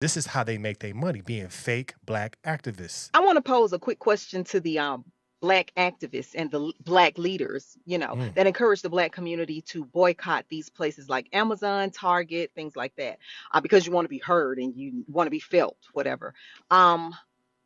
This is how they make their money, being fake black activists. I want to pose a quick question to the black activists and the black leaders, Mm, that encourage the black community to boycott these places like Amazon, Target, things like that, because you want to be heard and you want to be felt, whatever. Um,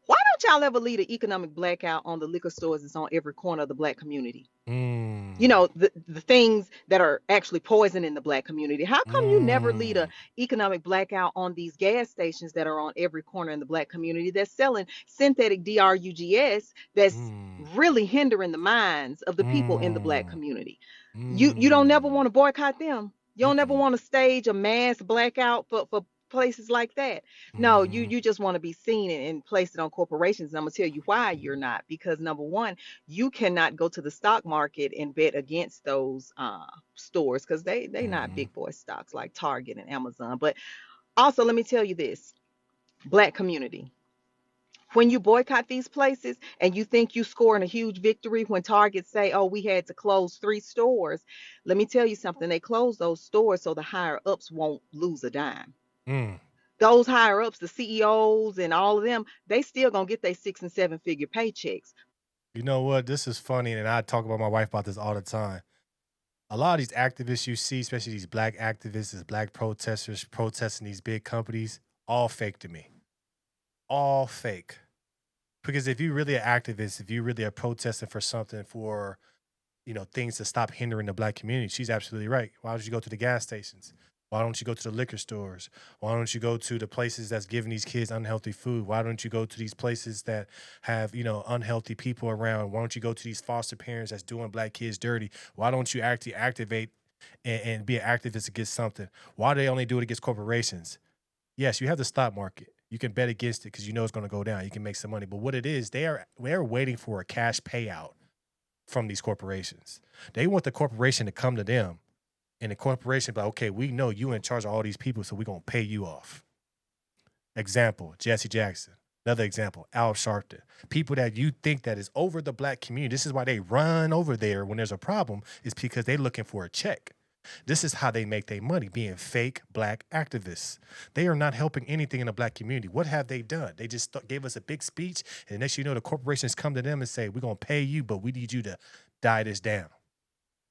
why don't y'all ever lead an economic blackout on the liquor stores that's on every corner of the black community? mm, The things that are actually poisoning the black community. How come you never lead a mm, economic blackout on these gas stations that are on every corner in the black community that's selling synthetic drugs that's mm, really hindering the minds of the people in the black mm, community? You don't never mm, want to boycott them. You don't never mm-mm, want to stage a mass blackout for places like that. No, you mm, you just want to be seen and place it on corporations. And I'm gonna tell you why you're not. Because number one, you cannot go to the stock market and bet against those stores because they not mm, big boy stocks like Target and Amazon. But also, let me tell you this, black community. When you boycott these places and you think you scoring a huge victory when Target say, "Oh, we had to close 3 stores," let me tell you something. They close those stores so the higher ups won't lose a dime. mm. Those higher ups, the CEOs and all of them, they still gonna get their 6 and 7 figure paychecks. You know what? This is funny, and I talk about my wife about this all the time. A lot of these activists you see, especially these black activists, these black protesters protesting these big companies, all fake to me. All fake. Because if you really an activist, if you really are protesting for something, for things to stop hindering the black community, she's absolutely right. Why don't you go to the gas stations? Why don't you go to the liquor stores? Why don't you go to the places that's giving these kids unhealthy food? Why don't you go to these places that have, unhealthy people around? Why don't you go to these foster parents that's doing black kids dirty? Why don't you actually activate and be an activist against something? Why do they only do it against corporations? Yes, you have the stock market. You can bet against it because you know it's going to go down. You can make some money. But what it is, they're waiting for a cash payout from these corporations. They want the corporation to come to them, and the corporation be like, okay, we know you in charge of all these people, so we're gonna pay you off. Example, Jesse Jackson. Another example, Al Sharpton. People that you think that is over the black community. This is why they run over there when there's a problem, is because they're looking for a check. This is how they make their money, being fake black activists. They are not helping anything in the black community. What have they done? They just gave us a big speech, and next you know, the corporations come to them and say, we're going to pay you, but we need you to die this down.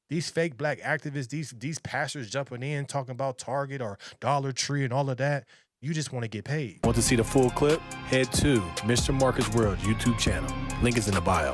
These fake black activists, these pastors jumping in, talking about Target or Dollar Tree and all of that, you just want to get paid. Want to see the full clip? Head to Mr. Marcus World YouTube channel. Link is in the bio.